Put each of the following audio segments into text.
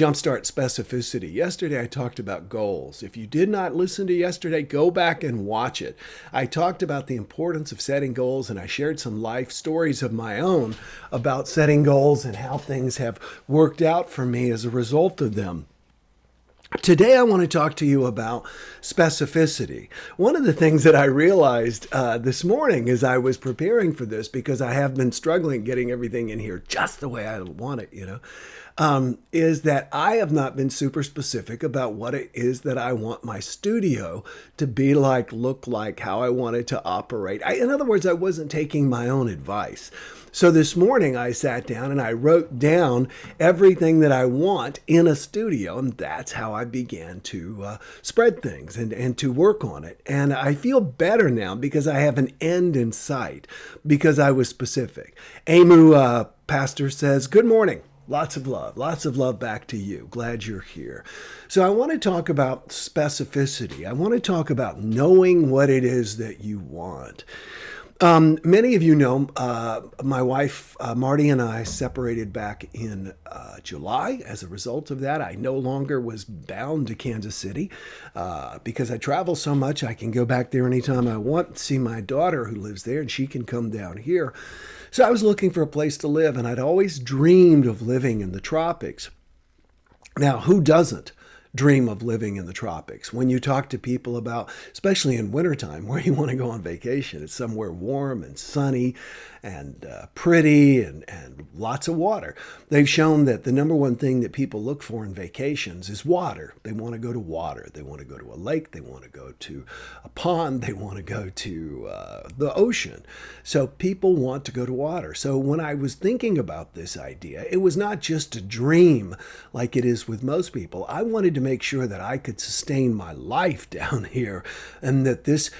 JumpStart Specificity. Yesterday I talked about goals. If you did not listen to yesterday, go back and watch it. I talked about the importance of setting goals, and I shared some life stories of my own about setting goals and how things have worked out for me as a result of them. Today, I want to talk to you about specificity. One of the things that I realized this morning as I was preparing for this, because I have been struggling getting everything in here just the way I want it, is that I have not been super specific about what it is that I want my studio to be like, look like, how I want it to operate. In other words, I wasn't taking my own advice. So this morning I sat down and I wrote down everything that I want in a studio, and that's how I began to spread things and to work on it. And I feel better now because I have an end in sight, because I was specific. Amu Pastor says, "Good morning. Lots of love back to you. Glad you're here." So I want to talk about specificity. I want to talk about knowing what it is that you want. Many of you know my wife, Marty, and I separated back in July. As a result of that, I no longer was bound to Kansas City because I travel so much. I can go back there anytime I want, see my daughter who lives there, and she can come down here. So I was looking for a place to live, and I'd always dreamed of living in the tropics. Now, who doesn't dream of living in the tropics? When you talk to people about, especially in wintertime, where you want to go on vacation, it's somewhere warm and sunny and pretty and lots of water. They've shown that the number one thing that people look for in vacations is water. They want to go to water. They want to go to a lake. They want to go to a pond. They want to go to the ocean. So people want to go to water. So when I was thinking about this idea, it was not just a dream like it is with most people. I wanted to make sure that I could sustain my life down here, and that this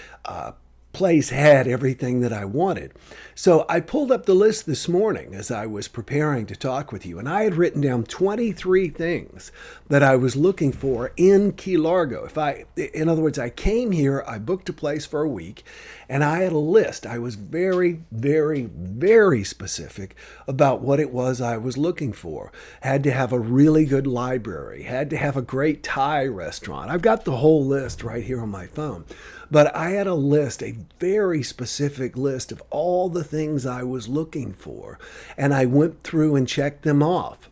place had everything that I wanted. So I pulled up the list this morning as I was preparing to talk with you, and I had written down 23 things that I was looking for in Key Largo. In other words, I came here, I booked a place for a week, and I had a list. I was very, very, very specific about what it was I was looking for. Had to have a really good library, had to have a great Thai restaurant. I've got the whole list right here on my phone. But I had a list, a very specific list of all the things I was looking for. And I went through and checked them off.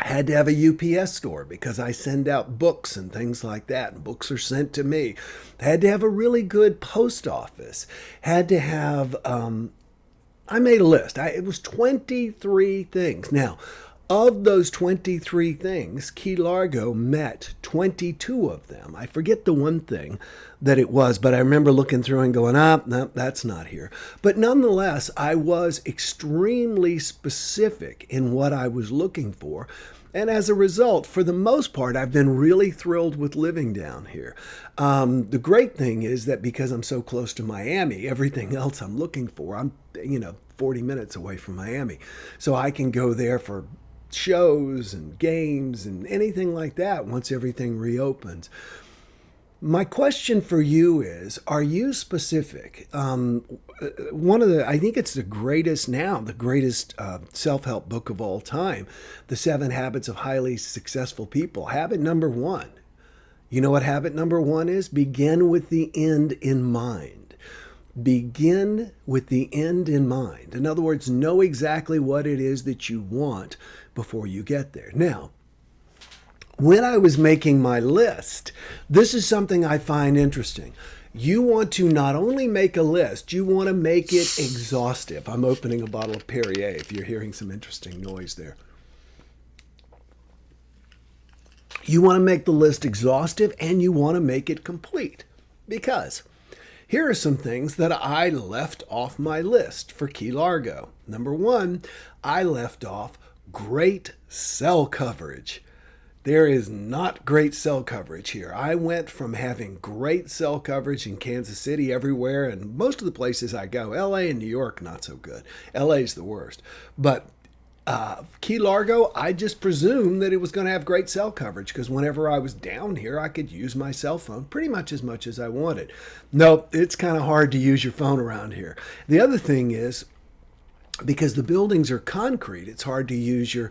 I had to have a UPS store because I send out books and things like that, and books are sent to me. I had to have a really good post office. Had to have, I made a list. It was 23 things. Now, of those 23 things, Key Largo met 22 of them. I forget the one thing that it was, but I remember looking through and going, no, that's not here. But nonetheless, I was extremely specific in what I was looking for. And as a result, for the most part, I've been really thrilled with living down here. The great thing is that because I'm so close to Miami, everything else I'm looking for, I'm 40 minutes away from Miami. So I can go there for shows and games and anything like that once everything reopens. My question for you is, are you specific? I think it's the greatest self-help book of all time, The 7 Habits of Highly Successful People. Habit number 1. You know what habit number 1 is? Begin with the end in mind. Begin with the end in mind. In other words, know exactly what it is that you want before you get there. Now, when I was making my list, this is something I find interesting. You want to not only make a list, you want to make it exhaustive. I'm opening a bottle of Perrier if you're hearing some interesting noise there. You want to make the list exhaustive, and you want to make it complete, because here are some things that I left off my list for Key Largo. Number 1, I left off great cell coverage. There is not great cell coverage here. I went from having great cell coverage in Kansas City everywhere, and most of the places I go, LA and New York, not so good. LA is the worst. But Key Largo, I just presumed that it was going to have great cell coverage because whenever I was down here, I could use my cell phone pretty much as I wanted. Nope, it's kind of hard to use your phone around here. The other thing is, because the buildings are concrete, it's hard to use your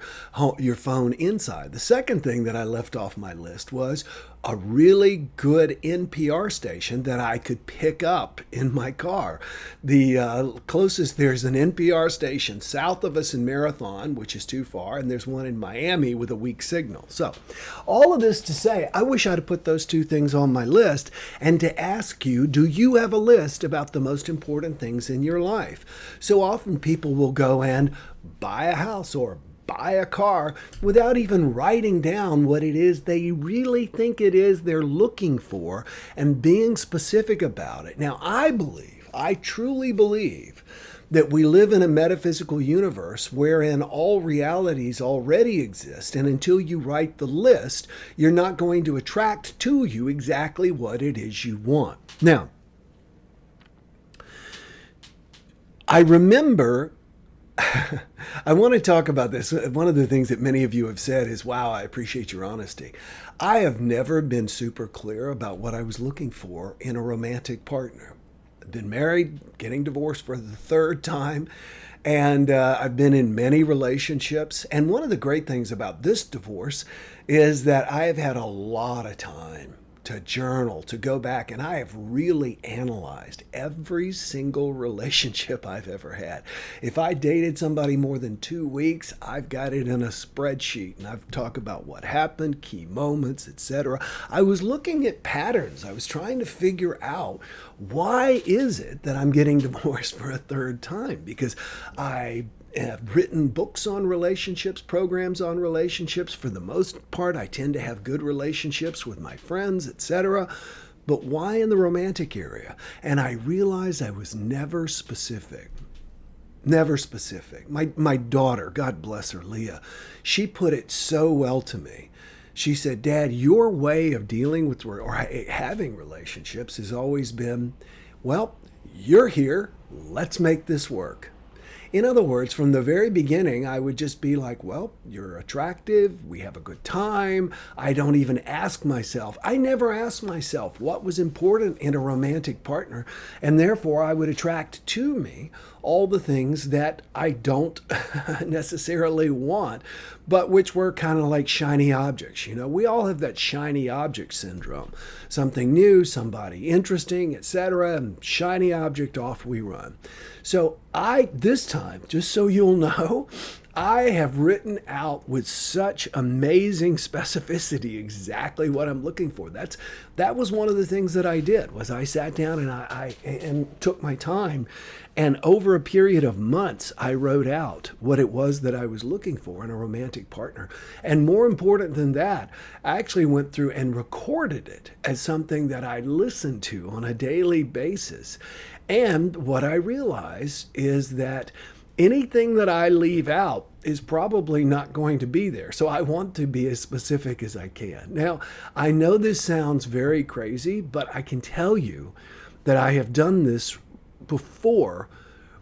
phone inside. The second thing that I left off my list was a really good NPR station that I could pick up in my car. The closest, there's an NPR station south of us in Marathon, which is too far, and there's one in Miami with a weak signal. So all of this to say, I wish I'd have put those two things on my list, and to ask you, do you have a list about the most important things in your life? So often people will go and buy a house or buy a car without even writing down what it is they really think it is they're looking for and being specific about it. Now, I truly believe that we live in a metaphysical universe wherein all realities already exist, and until you write the list, you're not going to attract to you exactly what it is you want. Now, I remember I want to talk about this. One of the things that many of you have said is, wow, I appreciate your honesty. I have never been super clear about what I was looking for in a romantic partner. I've been married, getting divorced for the third time, and I've been in many relationships. And one of the great things about this divorce is that I have had a lot of time to journal, to go back, and I have really analyzed every single relationship I've ever had. If I dated somebody more than 2 weeks, I've got it in a spreadsheet, and I've talked about what happened, key moments, etc. I was looking at patterns. I was trying to figure out, why is it that I'm getting divorced for a third time? Because I have written books on relationships, programs on relationships. For the most part, I tend to have good relationships with my friends, etc. But why in the romantic area? And I realized I was never specific. Never specific. My daughter, God bless her, Leah, she put it so well to me. She said, Dad, your way of dealing with or having relationships has always been, well, you're here, let's make this work. In other words, from the very beginning, I would just be like, well, you're attractive, we have a good time. I don't even ask myself. I never asked myself what was important in a romantic partner, and therefore I would attract to me all the things that I don't necessarily want, but which were kind of like shiny objects. You know, we all have that shiny object syndrome. Something new, somebody interesting, etc., and shiny object, off we run. So this time, just so you'll know, I have written out with such amazing specificity exactly what I'm looking for. That was one of the things that I did, was I sat down and I took my time, and over a period of months, I wrote out what it was that I was looking for in a romantic partner. And more important than that, I actually went through and recorded it as something that I listened to on a daily basis. And what I realized is that anything that I leave out is probably not going to be there. So I want to be as specific as I can. Now, I know this sounds very crazy, but I can tell you that I have done this before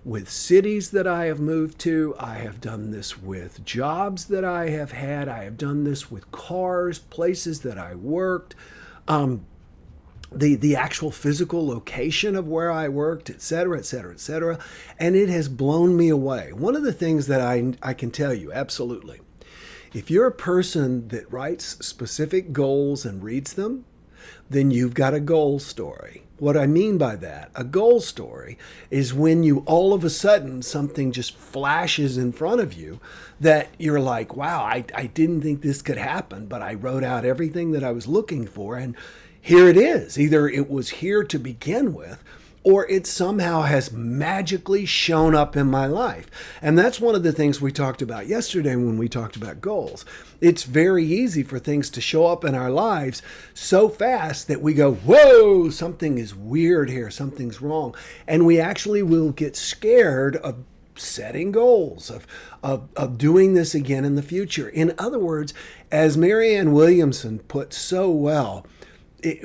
with cities that I have moved to. I have done this with jobs that I have had. I have done this with cars, places that I worked. The actual physical location of where I worked, etc., etc., etc. And it has blown me away. One of the things that I can tell you, absolutely, if you're a person that writes specific goals and reads them, then you've got a goal story. What I mean by that, a goal story is when you all of a sudden something just flashes in front of you that you're like, wow, I didn't think this could happen, but I wrote out everything that I was looking for, and here it is. Either it was here to begin with, or it somehow has magically shown up in my life. And that's one of the things we talked about yesterday when we talked about goals. It's very easy for things to show up in our lives so fast that we go, whoa, something is weird here, something's wrong. And we actually will get scared of setting goals, of doing this again in the future. In other words, as Marianne Williamson put so well,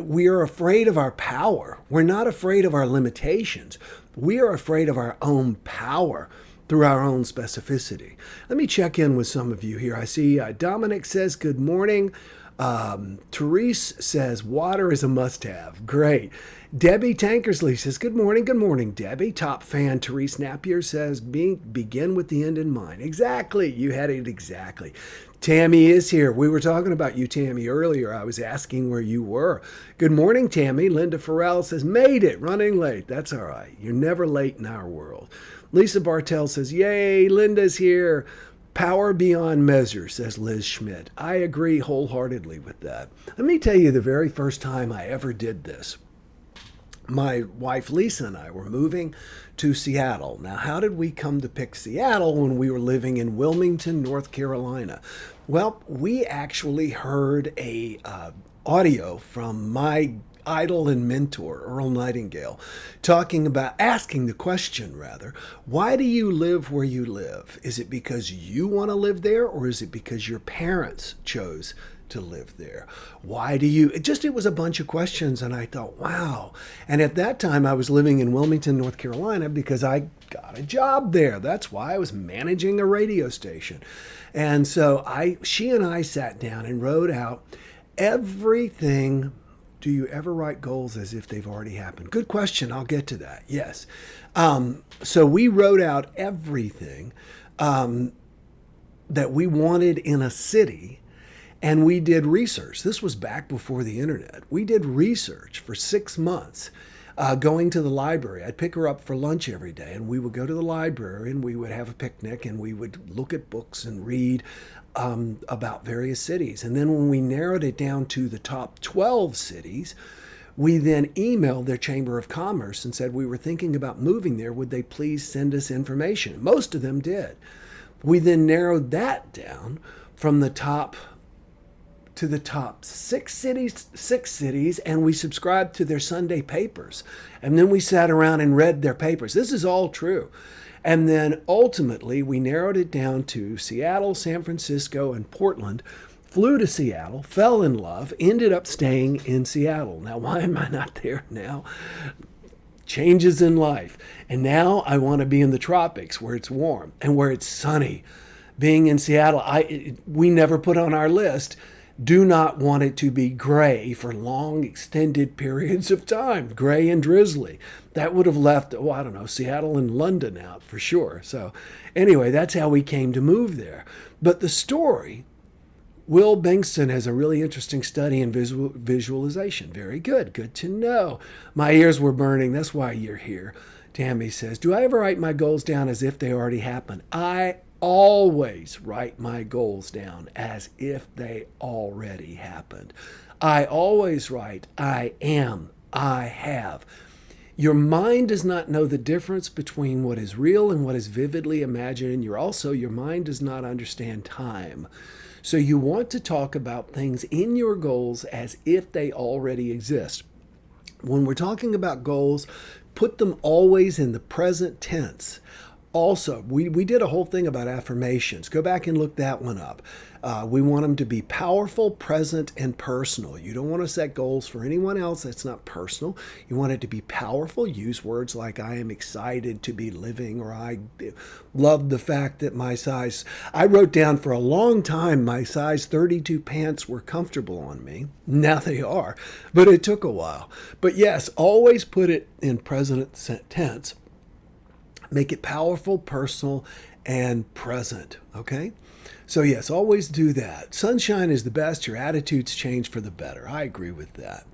we are afraid of our power. We're not afraid of our limitations. We are afraid of our own power through our own specificity. Let me check in with some of you here. I see Dominic says, good morning. Therese says, water is a must-have. Great. Debbie Tankersley says, good morning, Debbie. Top fan Therese Napier says, begin with the end in mind. Exactly. You had it exactly. Tammy is here. We were talking about you, Tammy, earlier. I was asking where you were. Good morning, Tammy. Linda Farrell says, made it, running late. That's all right. You're never late in our world. Lisa Bartell says, yay, Linda's here. Power beyond measure, says Liz Schmidt. I agree wholeheartedly with that. Let me tell you the very first time I ever did this. My wife Lisa and I were moving to Seattle. Now, how did we come to pick Seattle when we were living in Wilmington, North Carolina? Well, we actually heard a audio from my idol and mentor, Earl Nightingale, asking the question rather, why do you live where you live? Is it because you want to live there, or is it because your parents chose to live there? Why do you, it was a bunch of questions, and I thought, wow. And at that time I was living in Wilmington, North Carolina, because I got a job there. That's why I was managing a radio station. And so she and I sat down and wrote out everything. Do you ever write goals as if they've already happened? Good question. I'll get to that. Yes. So we wrote out everything that we wanted in a city, and we did research. This was back before the internet. We did research for 6 months, going to the library. I'd pick her up for lunch every day, and we would go to the library, and we would have a picnic, and we would look at books and read about various cities. And then when we narrowed it down to the top 12 cities, we then emailed their Chamber of Commerce and said we were thinking about moving there. Would they please send us information? Most of them did. We then narrowed that down from the top to the top six cities, and we subscribed to their Sunday papers. And then we sat around and read their papers. This is all true. And then ultimately, we narrowed it down to Seattle, San Francisco, and Portland. Flew to Seattle, fell in love, ended up staying in Seattle. Now, why am I not there now? Changes in life. And now I want to be in the tropics where it's warm and where it's sunny. Being in Seattle, we never put on our list, do not want it to be gray for long extended periods of time, gray and drizzly. That would have left, Seattle and London out for sure. So anyway, that's how we came to move there. But the story, Will Bengston has a really interesting study in visualization. Very good. Good to know. My ears were burning. That's why you're here. Tammy says, do I ever write my goals down as if they already happened? I always write my goals down as if they already happened. I always write, I am, I have. Your mind does not know the difference between what is real and what is vividly imagined. And your mind does not understand time. So you want to talk about things in your goals as if they already exist. When we're talking about goals, put them always in the present tense. Also, we did a whole thing about affirmations. Go back and look that one up. We want them to be powerful, present, and personal. You don't want to set goals for anyone else that's not personal. You want it to be powerful. Use words like, I am excited to be living, or I love the fact that I wrote down for a long time my size 32 pants were comfortable on me. Now they are, but it took a while. But yes, always put it in present tense. Make it powerful, personal, and present, okay? So yes, always do that. Sunshine is the best. Your attitudes change for the better. I agree with that.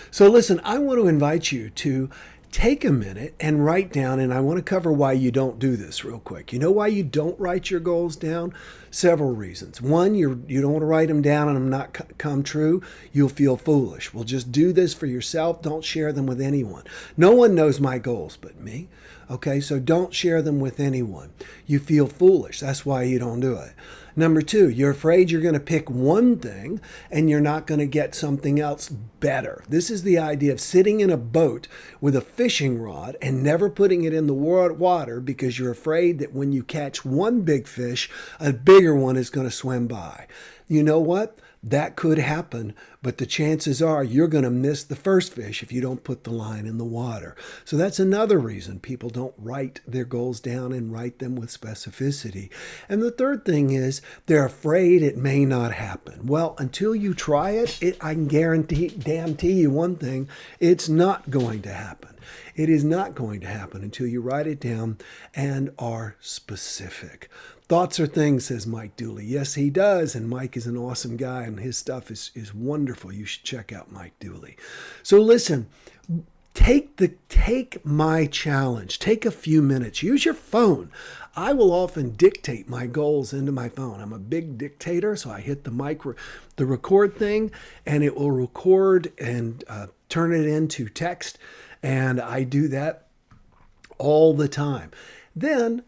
So listen, I want to invite you to take a minute and write down, and I want to cover why you don't do this real quick. You know why you don't write your goals down? Several reasons. One, you don't want to write them down and them not come true. You'll feel foolish. Well, just do this for yourself. Don't share them with anyone. No one knows my goals but me. Okay, so don't share them with anyone. You feel foolish. That's why you don't do it. Number two, you're afraid you're going to pick one thing and you're not going to get something else better. This is the idea of sitting in a boat with a fishing rod and never putting it in the water because you're afraid that when you catch one big fish, a bigger one is going to swim by. You know what? That could happen, but the chances are you're going to miss the first fish if you don't put the line in the water. So that's another reason people don't write their goals down and write them with specificity. And the third thing is they're afraid it may not happen. Well, until you try it, I can guarantee you one thing, it's not going to happen. It is not going to happen until you write it down and are specific. Thoughts are things, says Mike Dooley. Yes, he does. And Mike is an awesome guy and his stuff is wonderful. You should check out Mike Dooley. So listen, take my challenge. Take a few minutes. Use your phone. I will often dictate my goals into my phone. I'm a big dictator, so I hit the record thing, and it will record and turn it into text. And I do that all the time. Then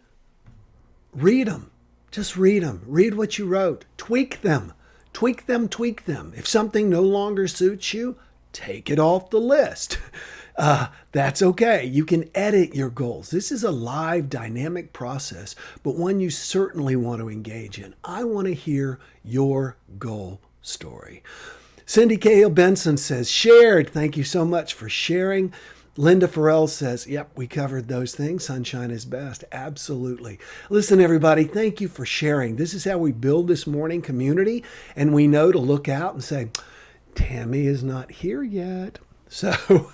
read them. Just read them. Read what you wrote. Tweak them. Tweak them. If something no longer suits you, take it off the list. That's okay. You can edit your goals. This is a live, dynamic process, but one you certainly want to engage in. I want to hear your goal story. Cindy Cahill Benson says, shared. Thank you so much for sharing. Linda Farrell says, yep, we covered those things. Sunshine is best. Absolutely. Listen, everybody, thank you for sharing. This is how we build this morning community. And we know to look out and say, Tammy is not here yet. So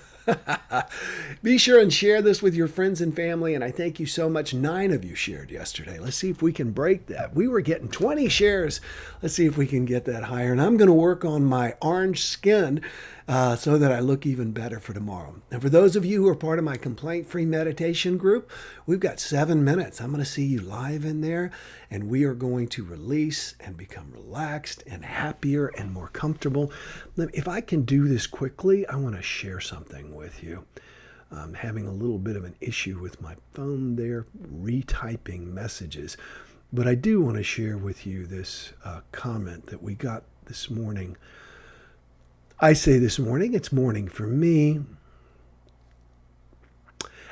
be sure and share this with your friends and family. And I thank you so much. 9 of you shared yesterday. Let's see if we can break that. We were getting 20 shares. Let's see if we can get that higher. And I'm going to work on my orange skin so that I look even better for tomorrow. And for those of you who are part of my complaint-free meditation group, we've got 7 minutes. I'm going to see you live in there, and we are going to release and become relaxed and happier and more comfortable. If I can do this quickly, I want to share something with you. I'm having a little bit of an issue with my phone there, retyping messages. But I do want to share with you this comment that we got this morning. I say this morning, it's morning for me.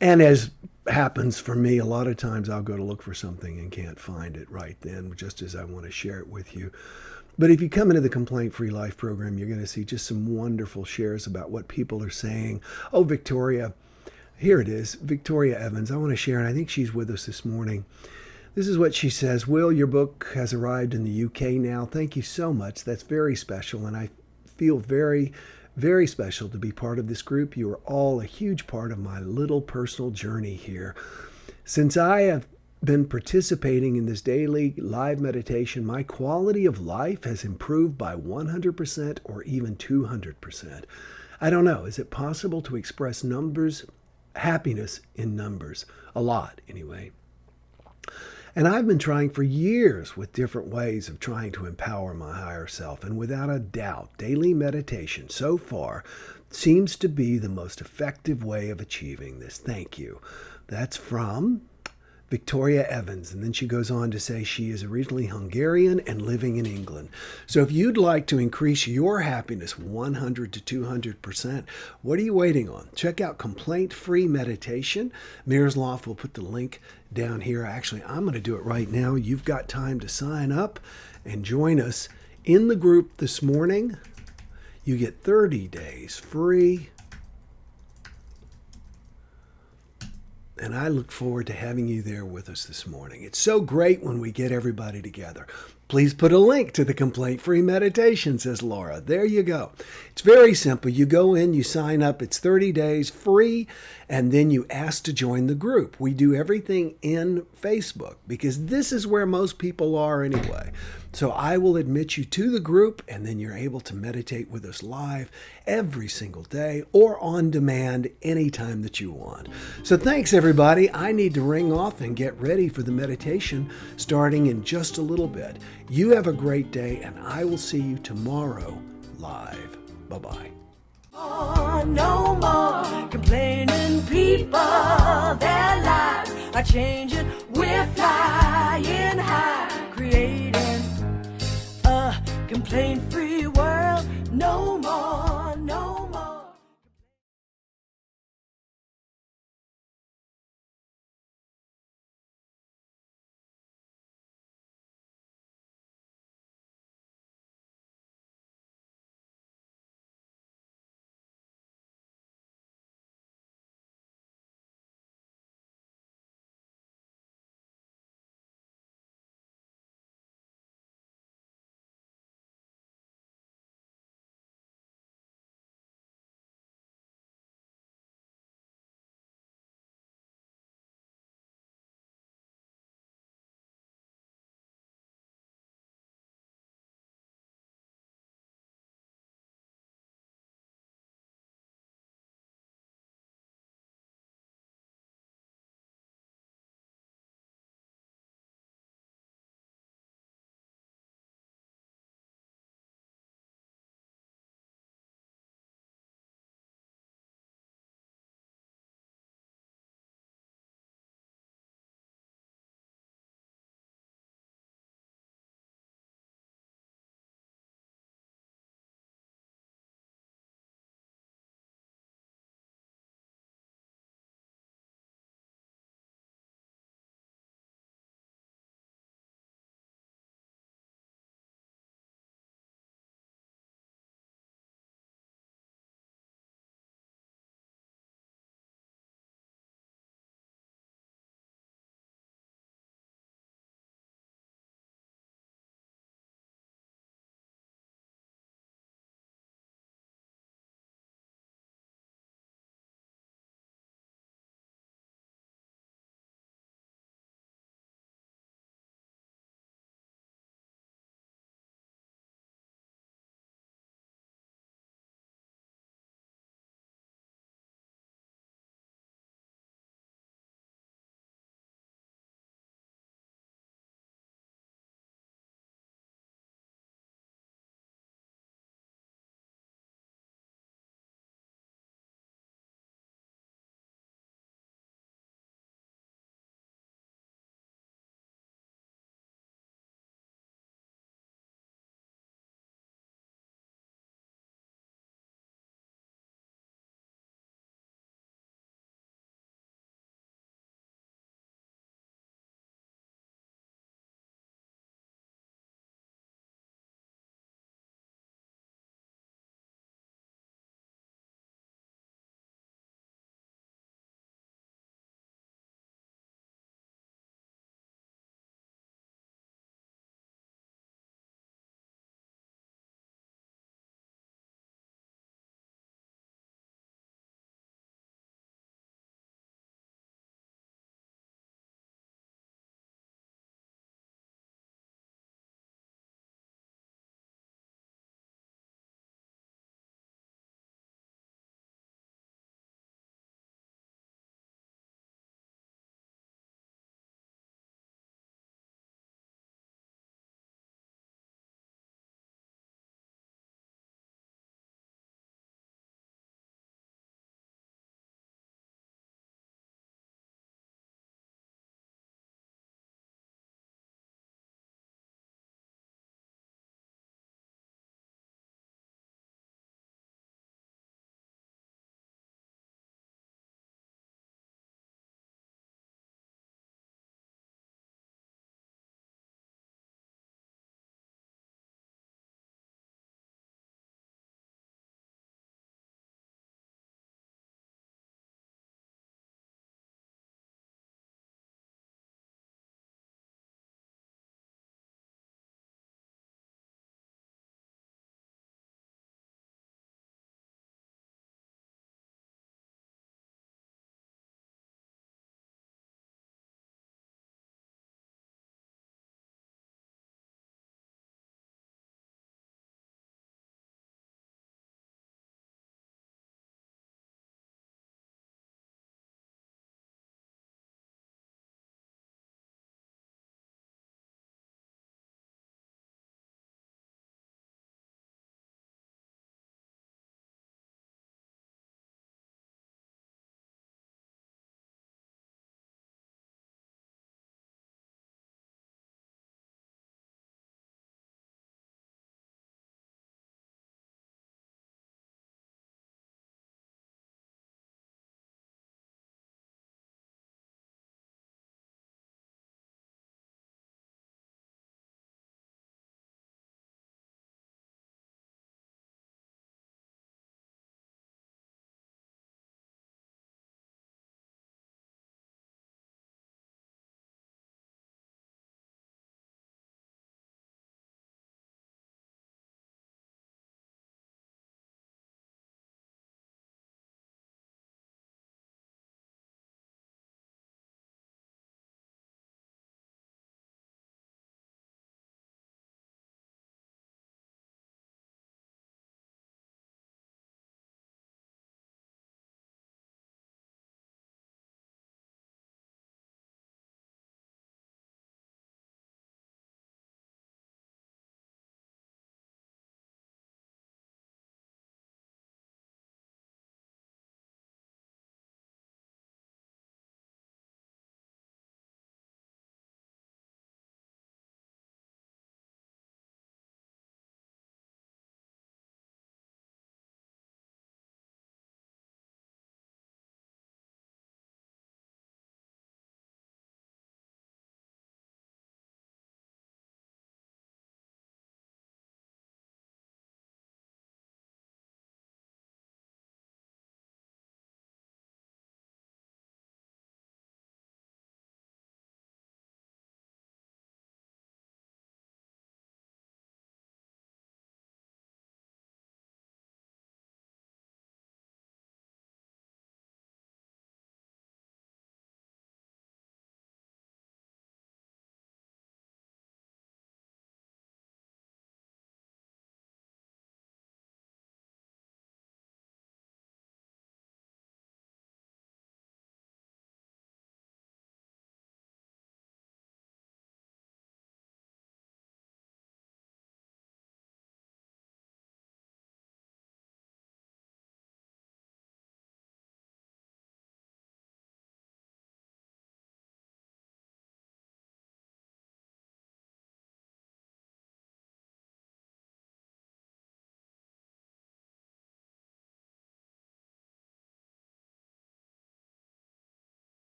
And as happens for me, a lot of times I'll go to look for something and can't find it right then, just as I want to share it with you. But if you come into the Complaint-Free Life program, you're going to see just some wonderful shares about what people are saying. Oh, Victoria, here it is. Victoria Evans, I want to share, and I think she's with us this morning. This is what she says. Will, your book has arrived in the UK now. Thank you so much. That's very special, and I feel very, very special to be part of this group. You are all a huge part of my little personal journey here. Since I have been participating in this daily live meditation, my quality of life has improved by 100% or even 200%. I don't know. Is it possible to express happiness in numbers? A lot, anyway. And I've been trying for years with different ways of trying to empower my higher self. And without a doubt, daily meditation so far seems to be the most effective way of achieving this. Thank you. That's from Victoria Evans. And then she goes on to say she is originally Hungarian and living in England. So if you'd like to increase your happiness 100 to 200%, what are you waiting on? Check out Complaint-Free Meditation. Miroslav will put the link down here. Actually, I'm going to do it right now. You've got time to sign up and join us in the group this morning. You get 30 days free. And I look forward to having you there with us this morning. It's so great when we get everybody together. Please put a link to the Complaint-Free Meditation, says Laura. There you go. It's very simple. You go in, you sign up. It's 30 days free, and then you ask to join the group. We do everything in Facebook because this is where most people are anyway. So I will admit you to the group, and then you're able to meditate with us live every single day or on demand anytime that you want. So thanks, everybody. I need to ring off and get ready for the meditation starting in just a little bit. You have a great day, and I will see you tomorrow live. Bye-bye. No more complaining people. Their lives are changing. We're flying high, creating a complaint-free world. No more